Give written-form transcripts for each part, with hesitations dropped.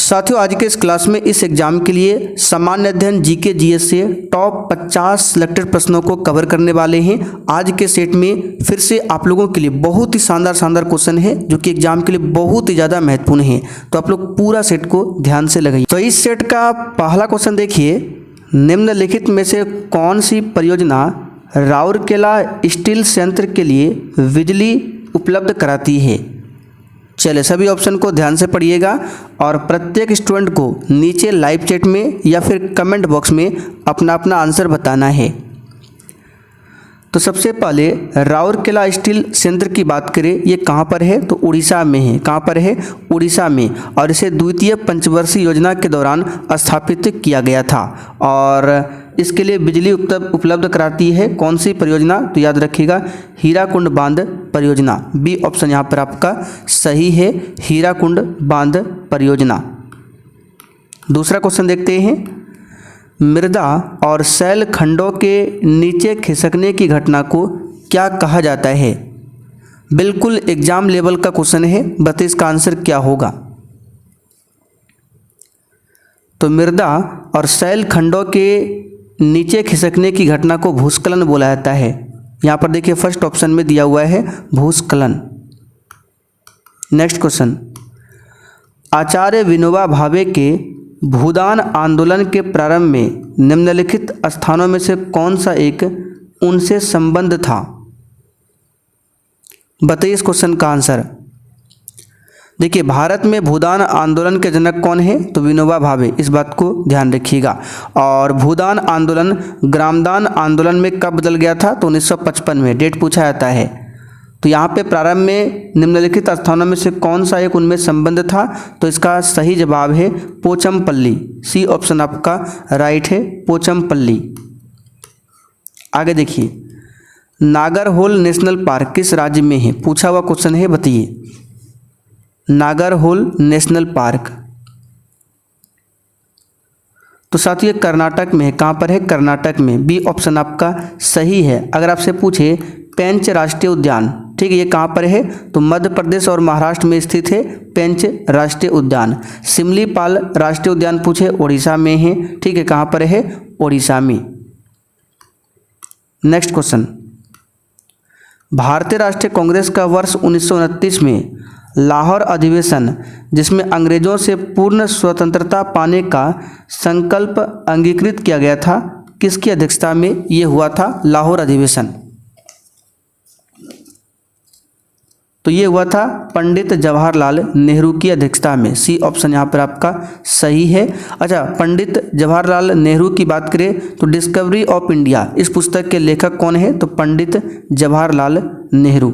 साथियों, आज के इस क्लास में इस एग्जाम के लिए सामान्य अध्ययन जीके जीएस से टॉप 50 सिलेक्टेड प्रश्नों को कवर करने वाले हैं। आज के सेट में फिर से आप लोगों के लिए बहुत ही शानदार क्वेश्चन है जो कि एग्जाम के लिए बहुत ही ज़्यादा महत्वपूर्ण है, तो आप लोग पूरा सेट को ध्यान से लगाइए। तो इस सेट का पहला क्वेश्चन देखिए, निम्नलिखित में से कौन सी परियोजना राउरकेला स्टील संयंत्र के लिए बिजली उपलब्ध कराती है। चलिए सभी ऑप्शन को ध्यान से पढ़िएगा और प्रत्येक स्टूडेंट को नीचे लाइव चैट में या फिर कमेंट बॉक्स में अपना अपना आंसर बताना है। तो सबसे पहले राउरकेला स्टील संयंत्र की बात करें, ये कहाँ पर है तो उड़ीसा में है। कहाँ पर है? उड़ीसा में। और इसे द्वितीय पंचवर्षीय योजना के दौरान स्थापित किया गया था और इसके लिए बिजली उपलब्ध कराती है कौन सी परियोजना, तो याद रखिएगा हीराकुंड बांध परियोजना। बी ऑप्शन यहाँ पर आपका सही है, हीराकुंड बांध परियोजना। दूसरा क्वेश्चन देखते हैं, मृदा और शैल खंडों के नीचे खिसकने की घटना को क्या कहा जाता है। बिल्कुल एग्जाम लेवल का क्वेश्चन है, बताइए इसका आंसर क्या होगा। तो मृदा और शैल खंडों के नीचे खिसकने की घटना को भूस्खलन बोला जाता है। यहाँ पर देखिए फर्स्ट ऑप्शन में दिया हुआ है भूस्खलन। नेक्स्ट क्वेश्चन, आचार्य विनोबा भावे के भूदान आंदोलन के प्रारंभ में निम्नलिखित स्थानों में से कौन सा एक उनसे संबंध था। बताइए इस क्वेश्चन का आंसर। देखिए भारत में भूदान आंदोलन के जनक कौन है तो विनोबा भावे, इस बात को ध्यान रखिएगा। और भूदान आंदोलन ग्रामदान आंदोलन में कब बदल गया था तो 1955 में, डेट पूछा जाता है। तो यहाँ पे प्रारंभ में निम्नलिखित स्थानों में से कौन सा एक उनमें संबंध था, तो इसका सही जवाब है पोचमपल्ली। सी ऑप्शन आपका राइट है, पोचमपल्ली। आगे देखिए, नागरहोल नेशनल पार्क किस राज्य में है, पूछा हुआ क्वेश्चन है, बताइए। नागरहोल नेशनल पार्क तो साथियों कर्नाटक में है। कहाँ पर है? कर्नाटक में। बी ऑप्शन आपका सही है। अगर आपसे पूछे पेंच राष्ट्रीय उद्यान, ठीक है, ये कहाँ पर है तो मध्य प्रदेश और महाराष्ट्र में स्थित है पेंच राष्ट्रीय उद्यान। सिमलीपाल राष्ट्रीय उद्यान पूछे उड़ीसा में है, ठीक है, कहाँ पर है? उड़ीसा में। नेक्स्ट क्वेश्चन, भारतीय राष्ट्रीय कांग्रेस का वर्ष 1929 में लाहौर अधिवेशन, जिसमें अंग्रेजों से पूर्ण स्वतंत्रता पाने का संकल्प अंगीकृत किया गया था, किसकी अध्यक्षता में ये हुआ था लाहौर अधिवेशन। तो ये हुआ था पंडित जवाहरलाल नेहरू की अध्यक्षता में। सी ऑप्शन यहाँ पर आपका सही है। अच्छा, पंडित जवाहरलाल नेहरू की बात करें तो डिस्कवरी ऑफ इंडिया इस पुस्तक के लेखक कौन है तो पंडित जवाहरलाल नेहरू।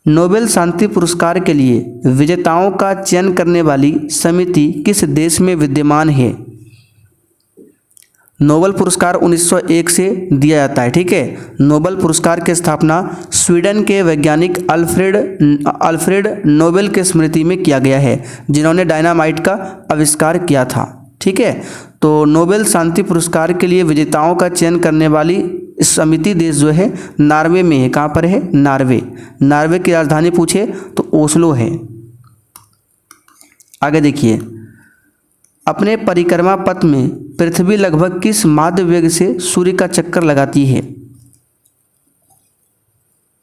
नोबेल शांति पुरस्कार के लिए विजेताओं का चयन करने वाली समिति किस देश में विद्यमान है। नोबेल पुरस्कार 1901 से दिया जाता है, ठीक है। नोबेल पुरस्कार की स्थापना स्वीडन के वैज्ञानिक अल्फ्रेड नोबेल के स्मृति में किया गया है, जिन्होंने डायनामाइट का आविष्कार किया था, ठीक है। तो नोबेल शांति पुरस्कार के लिए विजेताओं का चयन करने वाली समिति देश जो है नॉर्वे में है। कहाँ पर है? नॉर्वे। नॉर्वे की राजधानी पूछे तो ओस्लो है। आगे देखिए, अपने परिक्रमा पथ में पृथ्वी लगभग किस माध्य वेग से सूर्य का चक्कर लगाती है।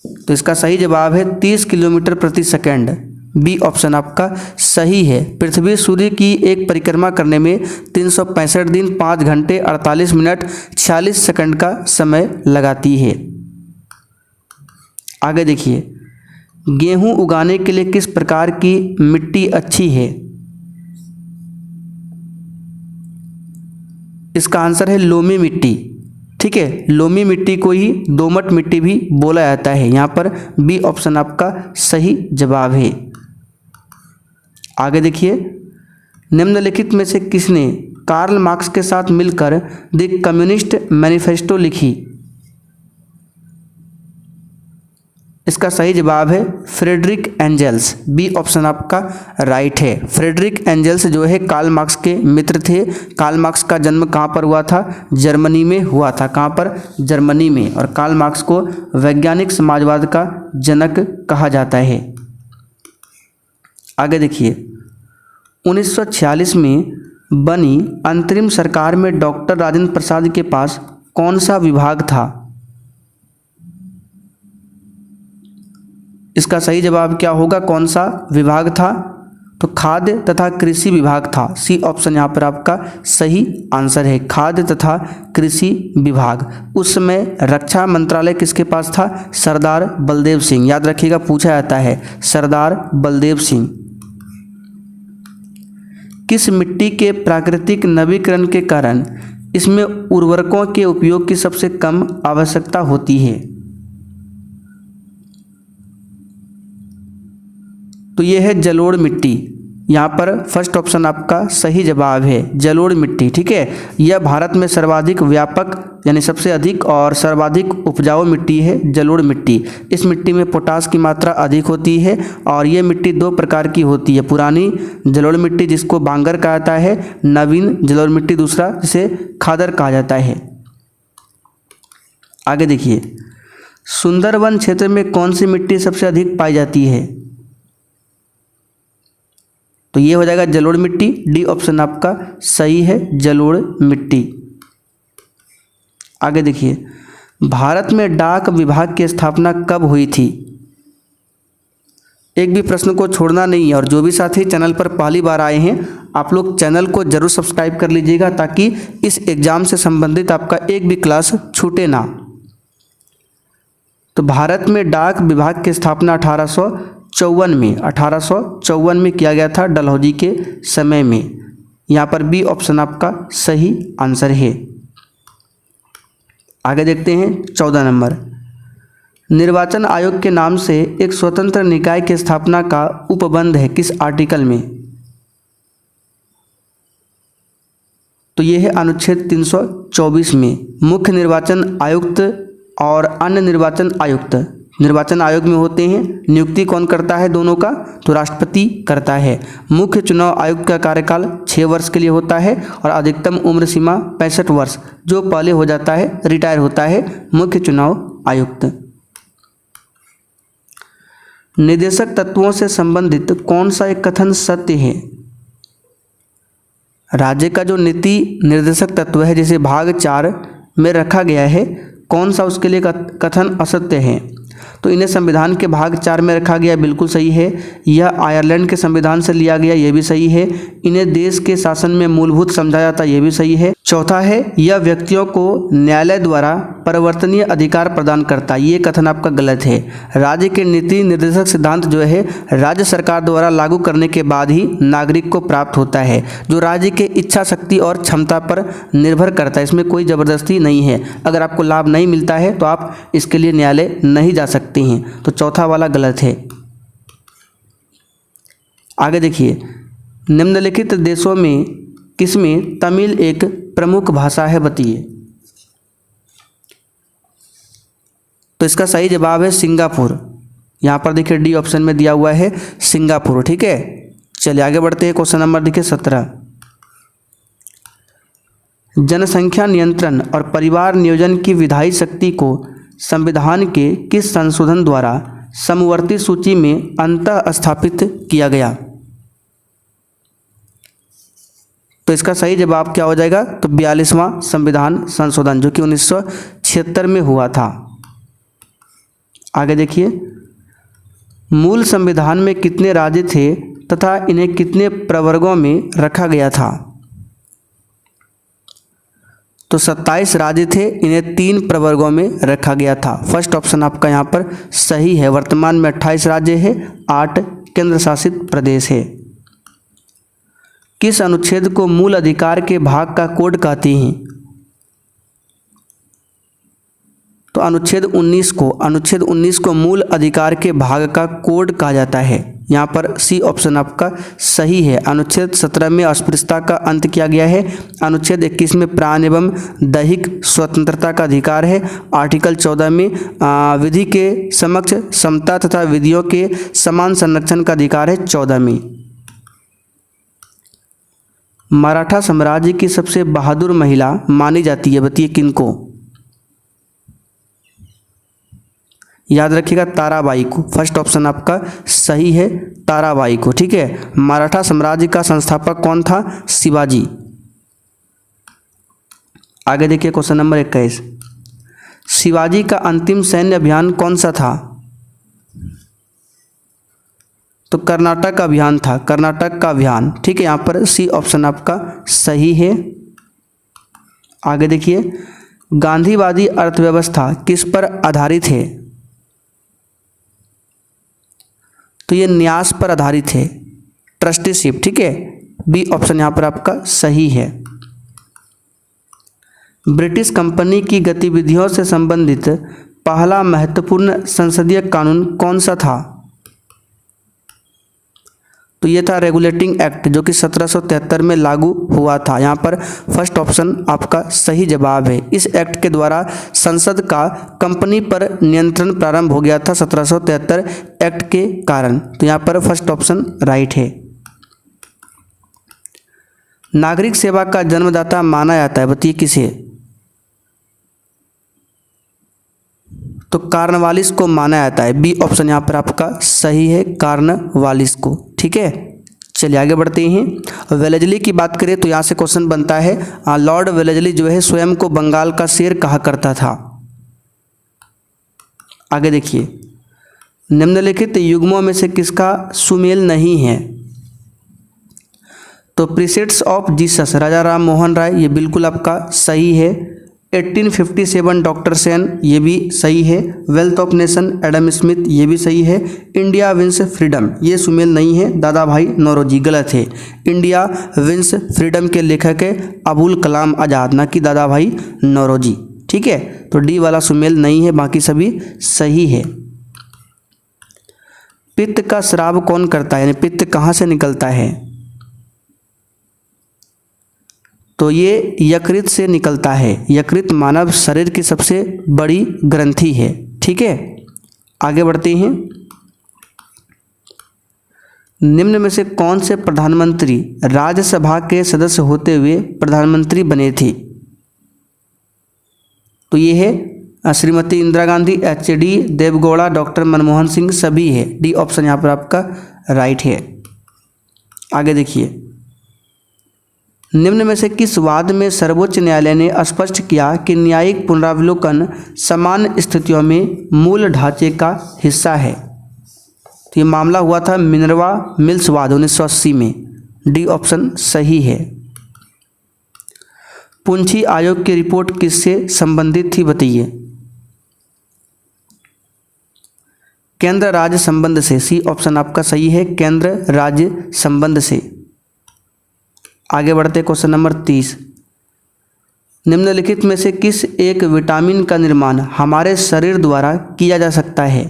तो इसका सही जवाब है 30 किलोमीटर प्रति सेकंड। बी ऑप्शन आपका सही है। पृथ्वी सूर्य की एक परिक्रमा करने में 365 दिन 5 घंटे 48 मिनट 46 सेकंड का समय लगाती है। आगे देखिए, गेहूं उगाने के लिए किस प्रकार की मिट्टी अच्छी है। इसका आंसर है लोमी मिट्टी, ठीक है। लोमी मिट्टी को ही दोमट मिट्टी भी बोला जाता है। यहाँ पर बी ऑप्शन आपका सही जवाब है। आगे देखिए, निम्नलिखित में से किसने कार्ल मार्क्स के साथ मिलकर द कम्युनिस्ट मैनिफेस्टो लिखी। इसका सही जवाब है फ्रेडरिक एंजल्स। बी ऑप्शन आपका राइट है। फ्रेडरिक एंजल्स जो है कार्ल मार्क्स के मित्र थे। कार्ल मार्क्स का जन्म कहाँ पर हुआ था? जर्मनी में हुआ था। कहाँ पर? जर्मनी में। और कार्ल मार्क्स को वैज्ञानिक समाजवाद का जनक कहा जाता है। आगे देखिए, 1946 में बनी अंतरिम सरकार में डॉक्टर राजेंद्र प्रसाद के पास कौन सा विभाग था? इसका सही जवाब क्या होगा? कौन सा विभाग था? तो खाद्य तथा कृषि विभाग था। सी ऑप्शन यहाँ पर आपका सही आंसर है, खाद्य तथा कृषि विभाग। उस समय रक्षा मंत्रालय किसके पास था? सरदार बलदेव सिंह। याद रखिएगा, पूछा जाता है, सरदार बलदेव सिंह। किस मिट्टी के प्राकृतिक नवीकरण के कारण इसमें उर्वरकों के उपयोग की सबसे कम आवश्यकता होती है? तो यह है जलोढ़ मिट्टी। यहाँ पर फर्स्ट ऑप्शन आपका सही जवाब है, जलोढ़ मिट्टी। ठीक है, यह भारत में सर्वाधिक व्यापक यानी सबसे अधिक और सर्वाधिक उपजाऊ मिट्टी है, जलोढ़ मिट्टी। इस मिट्टी में पोटास की मात्रा अधिक होती है और यह मिट्टी दो प्रकार की होती है, पुरानी जलोढ़ मिट्टी जिसको बांगर कहा जाता है, नवीन जलोढ़ मिट्टी दूसरा जिसे खादर कहा जाता है। आगे देखिए, सुंदरवन क्षेत्र में कौन सी मिट्टी सबसे अधिक पाई जाती है? तो ये हो जाएगा जलोढ़ मिट्टी। डी ऑप्शन आपका सही है, जलोढ़ मिट्टी। आगे देखिए, भारत में डाक विभाग की स्थापना कब हुई थी? एक भी प्रश्न को छोड़ना नहीं है और जो भी साथी चैनल पर पहली बार आए हैं आप लोग चैनल को जरूर सब्सक्राइब कर लीजिएगा ताकि इस एग्जाम से संबंधित आपका एक भी क्लास छूटे ना। तो भारत में डाक विभाग की स्थापना 1854 में किया गया था, डलहौजी के समय में। यहाँ पर बी ऑप्शन आपका सही आंसर है। आगे देखते हैं 14 नंबर, निर्वाचन आयोग के नाम से एक स्वतंत्र निकाय की स्थापना का उपबंध है किस आर्टिकल में? तो यह है अनुच्छेद 324 में। मुख्य निर्वाचन आयुक्त और अन्य निर्वाचन आयुक्त निर्वाचन आयोग में होते हैं। नियुक्ति कौन करता है दोनों का? तो राष्ट्रपति करता है। मुख्य चुनाव आयुक्त का कार्यकाल 6 वर्ष के लिए होता है और अधिकतम उम्र सीमा 65 वर्ष, जो पहले हो जाता है रिटायर होता है मुख्य चुनाव आयुक्त। निर्देशक तत्वों से संबंधित कौन सा एक कथन सत्य है? राज्य का जो नीति निर्देशक तत्व है जिसे भाग 4 में रखा गया है, कौन सा उसके लिए कथन असत्य है? तो इन्हें संविधान के भाग 4 में रखा गया, बिल्कुल सही है। यह आयरलैंड के संविधान से लिया गया, यह भी सही है। इन्हें देश के शासन में मूलभूत समझा जाता, यह भी सही है। चौथा है, यह व्यक्तियों को न्यायालय द्वारा परिवर्तनीय अधिकार प्रदान करता, ये कथन आपका गलत है। राज्य के नीति निर्देशक सिद्धांत जो है राज्य सरकार द्वारा लागू करने के बाद ही नागरिक को प्राप्त होता है, जो राज्य के इच्छा शक्ति और क्षमता पर निर्भर करता है। इसमें कोई ज़बरदस्ती नहीं है। अगर आपको लाभ नहीं मिलता है तो आप इसके लिए न्यायालय नहीं जा सकते हैं। तो चौथा वाला गलत है। आगे देखिए, निम्नलिखित देशों में किसमें तमिल एक प्रमुख भाषा है? बताइए। तो इसका सही जवाब है सिंगापुर। यहाँ पर देखिए डी ऑप्शन में दिया हुआ है सिंगापुर। ठीक है, चलिए आगे बढ़ते हैं। क्वेश्चन नंबर देखिए 17, जनसंख्या नियंत्रण और परिवार नियोजन की विधायी शक्ति को संविधान के किस संशोधन द्वारा समवर्ती सूची में अंतः स्थापित किया गया? तो इसका सही जवाब क्या हो जाएगा? तो 42वां संविधान संशोधन, जो कि 1976 में हुआ था। आगे देखिए, मूल संविधान में कितने राज्य थे तथा इन्हें कितने प्रवर्गों में रखा गया था? तो 27 राज्य थे, इन्हें 3 प्रवर्गों में रखा गया था। फर्स्ट ऑप्शन आपका यहाँ पर सही है। वर्तमान में 28 राज्य है, 8 केंद्र शासित प्रदेश है। किस अनुच्छेद को मूल अधिकार के भाग का कोड कहते हैं? तो अनुच्छेद 19 को मूल अधिकार के भाग का कोड कहा जाता है। यहाँ पर सी ऑप्शन आपका सही है। अनुच्छेद 17 में अस्पृश्यता का अंत किया गया है। अनुच्छेद 21 में प्राण एवं दैहिक स्वतंत्रता का अधिकार है। आर्टिकल 14 में विधि के समक्ष समता तथा विधियों के समान संरक्षण का अधिकार है 14 में। मराठा साम्राज्य की सबसे बहादुर महिला मानी जाती है, बताइए किनको? याद रखिएगा ताराबाई को, फर्स्ट ऑप्शन आपका सही है, ताराबाई को। ठीक है। मराठा साम्राज्य का संस्थापक कौन था? शिवाजी। आगे देखिए क्वेश्चन नंबर 21, शिवाजी का अंतिम सैन्य अभियान कौन सा था? तो कर्नाटक का अभियान था, कर्नाटक का अभियान। ठीक है, यहाँ पर सी ऑप्शन आपका सही है। आगे देखिए, गांधीवादी अर्थव्यवस्था किस पर आधारित है? तो ये न्यास पर आधारित है, ट्रस्टीशिप। ठीक है, बी ऑप्शन यहाँ पर आपका सही है। ब्रिटिश कंपनी की गतिविधियों से संबंधित पहला महत्वपूर्ण संसदीय कानून कौन सा था? तो ये था रेगुलेटिंग एक्ट, जो कि 1773 में लागू हुआ था। यहाँ पर फर्स्ट ऑप्शन आपका सही जवाब है। इस एक्ट के द्वारा संसद का कंपनी पर नियंत्रण प्रारंभ हो गया था 1773 एक्ट के कारण। तो यहाँ पर फर्स्ट ऑप्शन राइट है। नागरिक सेवा का जन्मदाता माना जाता है, बताइए किसे? तो कार्नवालिस को माना जाता है, बी ऑप्शन यहाँ पर आपका सही है, कार्नवालिस को। ठीक है, चलिए आगे बढ़ते हैं। वेलेजली की बात करें तो यहाँ से क्वेश्चन बनता है, लॉर्ड वेलेजली जो है स्वयं को बंगाल का शेर कहा करता था। आगे देखिए, निम्नलिखित युग्मों में से किसका सुमेल नहीं है? तो प्रीसेट्स ऑफ जीसस राजा राम मोहन राय, ये बिल्कुल आपका सही है। 1857 डॉक्टर सेन, ये भी सही है। Wealth of nation Adam Smith, ये भी सही है। इंडिया विंस फ्रीडम, ये सुमेल नहीं है, दादा भाई नौरोजी, गलत है। इंडिया विंस फ्रीडम के लेखक है अबुल कलाम आज़ाद, ना कि दादा भाई नौरोजी। ठीक है, तो डी वाला सुमेल नहीं है, बाकी सभी सही है। पित्त का स्राव कौन करता है, यानी पित्त कहाँ से निकलता है? तो ये यकृत से निकलता है। यकृत मानव शरीर की सबसे बड़ी ग्रंथि है। ठीक है, आगे बढ़ते हैं। निम्न में से कौन से प्रधानमंत्री राज्यसभा के सदस्य होते हुए प्रधानमंत्री बने थे? तो ये है श्रीमती इंदिरा गांधी, एच.डी. देवगौड़ा, डॉक्टर मनमोहन सिंह, सभी है। डी ऑप्शन यहाँ पर आपका राइट है। आगे देखिए, निम्न में से किस वाद में सर्वोच्च न्यायालय ने स्पष्ट किया कि न्यायिक पुनरावलोकन समान स्थितियों में मूल ढांचे का हिस्सा है? तो ये मामला हुआ था मिनर्वा मिल्स वाद 1980 में। डी ऑप्शन सही है। पुंछी आयोग की रिपोर्ट किससे संबंधित थी, बताइए? केंद्र राज्य संबंध से, सी ऑप्शन आपका सही है, केंद्र राज्य संबंध से। आगे बढ़ते क्वेश्चन नंबर 30, निम्नलिखित में से किस एक विटामिन का निर्माण हमारे शरीर द्वारा किया जा सकता है?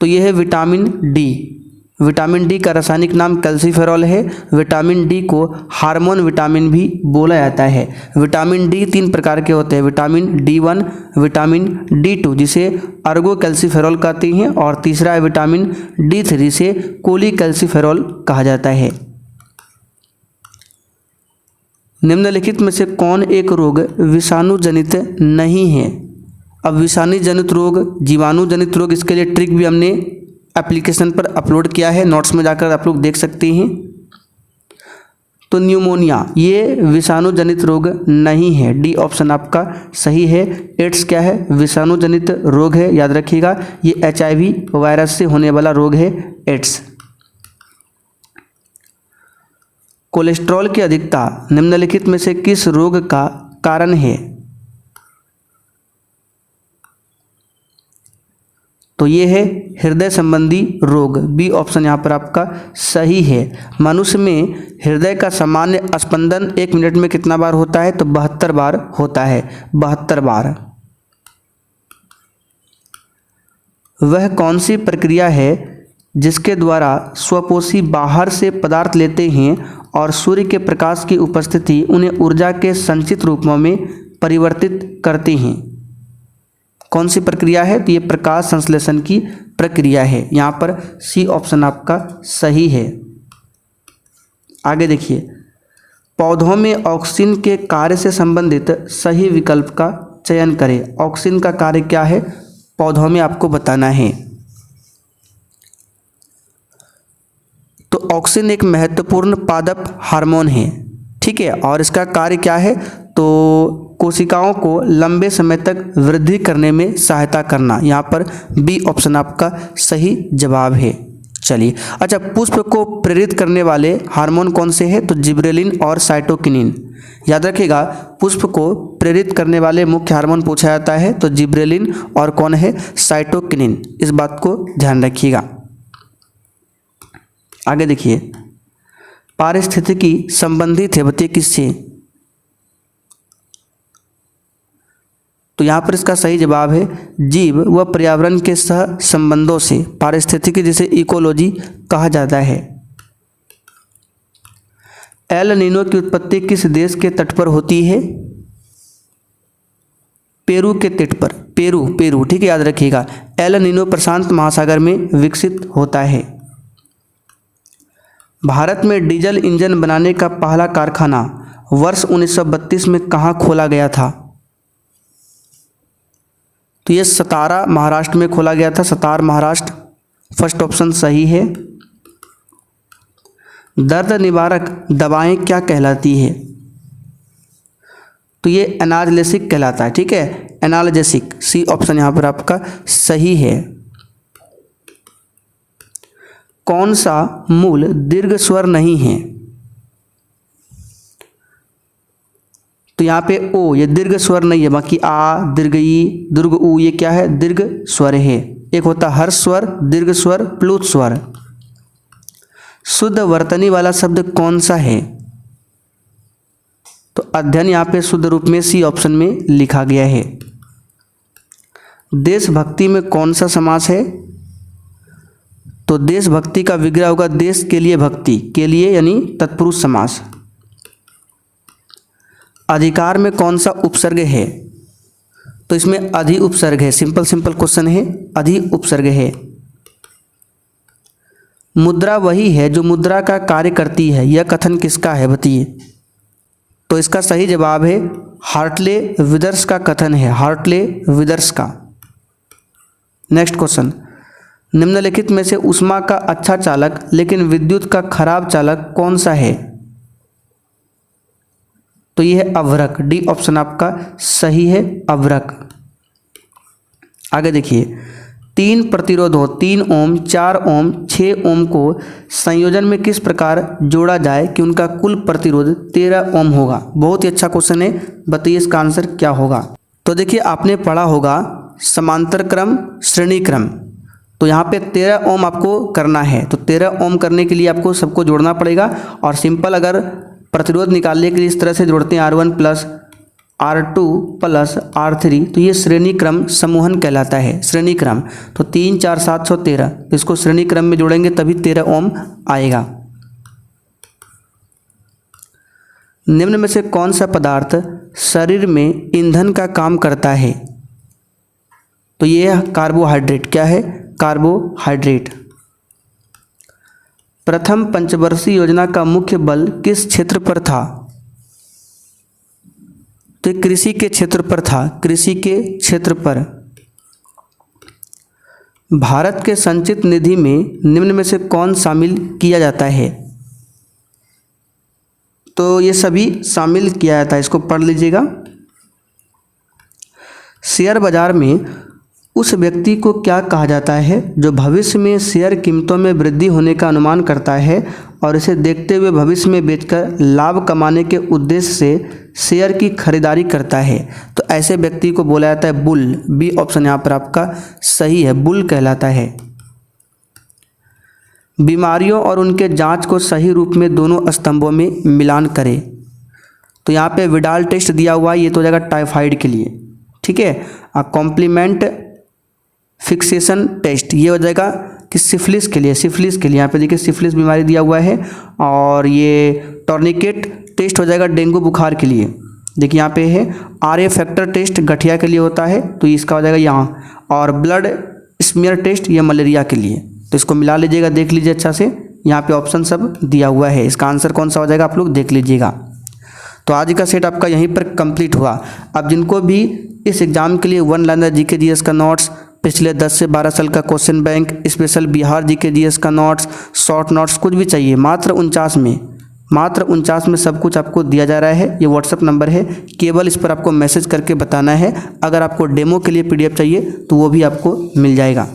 तो यह है विटामिन डी। विटामिन डी का रासायनिक नाम कैल्सीफेरॉल है। विटामिन डी को हार्मोन विटामिन भी बोला जाता है। विटामिन डी 3 प्रकार के होते हैं, विटामिन D1, विटामिन D2 जिसे अर्गो कैल्सीफेरॉल कहते हैं, और तीसरा है विटामिन D3 जिसे कोली कैल्सीफेरॉल कहा जाता है। निम्नलिखित में से कौन एक रोग विषाणु जनित नहीं है? अब विषाणु जनित रोग, जीवाणु जनित रोग, इसके लिए ट्रिक भी हमने एप्लीकेशन पर अपलोड किया है, नोट्स में जाकर आप लोग देख सकते हैं। तो न्यूमोनिया ये विषाणु जनित रोग नहीं है, डी ऑप्शन आपका सही है। एड्स क्या है? विषाणु जनित रोग है, याद रखिएगा, ये HIV वायरस से होने वाला रोग है एड्स। कोलेस्ट्रॉल की अधिकता निम्नलिखित में से किस रोग का कारण है? तो ये है हृदय संबंधी रोग, बी ऑप्शन यहाँ पर आपका सही है। मनुष्य में हृदय का सामान्य स्पंदन 1 मिनट में कितना बार होता है? तो 72 बार होता है, 72 बार। वह कौन सी प्रक्रिया है जिसके द्वारा स्वपोषी बाहर से पदार्थ लेते हैं और सूर्य के प्रकाश की उपस्थिति उन्हें ऊर्जा के संचित रूपों में परिवर्तित करते हैं? कौन सी प्रक्रिया है? तो ये प्रकाश संश्लेषण की प्रक्रिया है। यहाँ पर सी ऑप्शन आपका सही है। आगे देखिए, पौधों में ऑक्सीजन के कार्य से संबंधित सही विकल्प का चयन करें। ऑक्सिन का कार्य क्या है, पौधों में आपको बताना है। तो ऑक्सिन एक महत्वपूर्ण पादप हार्मोन है, ठीक है, और इसका कार्य क्या है, तो कोशिकाओं को लंबे समय तक वृद्धि करने में सहायता करना। यहाँ पर बी ऑप्शन आपका सही जवाब है। चलिए, अच्छा, पुष्प को प्रेरित करने वाले हार्मोन कौन से हैं, तो जिबरेलिन और साइटोकिनिन। याद रखिएगा, पुष्प को प्रेरित करने वाले मुख्य हार्मोन पूछा जाता है तो जिबरेलिन और कौन है, साइटोकिनिन। इस बात को ध्यान रखिएगा। आगे देखिए, पारिस्थितिकी संबंधित है, बताइए किससे। तो यहाँ पर इसका सही जवाब है जीव व पर्यावरण के सह संबंधों से। पारिस्थितिकी जिसे इकोलॉजी कहा जाता है। एल नीनो की उत्पत्ति किस देश के तट पर होती है, पेरू के तट पर। पेरू, ठीक है, याद रखिएगा। एल नीनो प्रशांत महासागर में विकसित होता है। भारत में डीजल इंजन बनाने का पहला कारखाना वर्ष 1932 में कहाँ खोला गया था, तो ये सतारा महाराष्ट्र में खोला गया था। सतारा महाराष्ट्र, फर्स्ट ऑप्शन सही है। दर्द निवारक दवाएं क्या कहलाती है, तो ये एनाल्जेसिक कहलाता है, ठीक है, एनाल्जेसिक। सी ऑप्शन यहाँ पर आपका सही है। कौन सा मूल दीर्घ स्वर नहीं है, तो यहाँ पे ओ, ये दीर्घ स्वर नहीं है, बाकी आ, दीर्घ ई, दीर्घ ऊ, ये क्या है, दीर्घ स्वर है। एक होता हर्ष स्वर, दीर्घ स्वर, प्लुत स्वर। शुद्ध वर्तनी वाला शब्द कौन सा है, तो अध्ययन यहाँ पे शुद्ध रूप में सी ऑप्शन में लिखा गया है। देशभक्ति में कौन सा समास है, तो देशभक्ति का विग्रह होगा देश के लिए भक्ति, के लिए यानी तत्पुरुष समास। अधिकार में कौन सा उपसर्ग है, तो इसमें अधि उपसर्ग है। सिंपल क्वेश्चन है, अधि उपसर्ग है। मुद्रा वही है जो मुद्रा का कार्य करती है, यह कथन किसका है, बताइए। तो इसका सही जवाब है हार्टले विदर्स का कथन है, हार्टले विदर्स का। नेक्स्ट क्वेश्चन, निम्नलिखित में से ऊष्मा का अच्छा चालक लेकिन विद्युत का खराब चालक कौन सा है, तो यह है अवरक। डी ऑप्शन आपका सही है, अवरक। आगे देखिए, 3 प्रतिरोधों 3 ओम, 4 ओम, 6 ओम को संयोजन में किस प्रकार जोड़ा जाए कि उनका कुल प्रतिरोध 13 ओम होगा। बहुत ही अच्छा क्वेश्चन है, बताइए इसका आंसर क्या होगा। तो देखिए, आपने पढ़ा होगा समांतर क्रम, श्रेणी क्रम। तो यहाँ पे 13 ओम आपको करना है, तो 13 ओम करने के लिए आपको सबको जोड़ना पड़ेगा। और सिंपल अगर प्रतिरोध निकालने के लिए इस तरह से जोड़ते हैं R1 plus R2 plus R3, तो ये श्रेणी क्रम समूहन कहलाता है, श्रेणी क्रम। तो 3 4 7 6 13, इसको श्रेणी क्रम में जोड़ेंगे तभी 13 ओम आएगा। निम्न में से कौन सा पदार्थ शरीर में ईंधन का काम करता है, तो ये कार्बोहाइड्रेट। क्या है, कार्बोहाइड्रेट। प्रथम पंचवर्षीय योजना का मुख्य बल किस क्षेत्र पर था, तो कृषि के क्षेत्र पर था, कृषि के क्षेत्र पर। भारत के संचित निधि में निम्न में से कौन शामिल किया जाता है, तो ये सभी शामिल किया जाता है, इसको पढ़ लीजिएगा। शेयर बाजार में उस व्यक्ति को क्या कहा जाता है जो भविष्य में शेयर कीमतों में वृद्धि होने का अनुमान करता है और इसे देखते हुए भविष्य में बेचकर लाभ कमाने के उद्देश्य से शेयर की खरीदारी करता है, तो ऐसे व्यक्ति को बोला जाता है बुल। बी ऑप्शन यहाँ पर आपका सही है, बुल कहलाता है। बीमारियों और उनके जांच को सही रूप में दोनों स्तंभों में मिलान करें, तो यहाँ पे विडाल टेस्ट दिया हुआ है, ये तो हो जाएगा टाइफाइड के लिए, ठीक है। कॉम्प्लीमेंट फिक्सेशन टेस्ट ये हो जाएगा कि सिफिलिस के लिए, यहाँ पे देखिए सिफिलिस बीमारी दिया हुआ है। और ये टॉर्निकेट टेस्ट हो जाएगा डेंगू बुखार के लिए, देखिए यहाँ पे है। RA फैक्टर टेस्ट गठिया के लिए होता है, तो इसका हो जाएगा यहाँ। और ब्लड स्मीयर टेस्ट ये मलेरिया के लिए, तो इसको मिला लीजिएगा, देख लीजिए अच्छा से, यहाँ पे ऑप्शन सब दिया हुआ है। इसका आंसर कौन सा हो जाएगा आप लोग देख लीजिएगा। तो आज का सेट आपका यहीं पर कंप्लीट हुआ। अब जिनको भी इस एग्ज़ाम के लिए वन लाइनर जीके जीएस का नोट्स, पिछले 10 से 12 साल का question bank, special Bihar GK GS का नोट्स, शॉर्ट नोट्स कुछ भी चाहिए, मात्र 49 में सब कुछ आपको दिया जा रहा है। ये व्हाट्सअप नंबर है, केवल इस पर आपको मैसेज करके बताना है। अगर आपको डेमो के लिए PDF चाहिए तो वो भी आपको मिल जाएगा।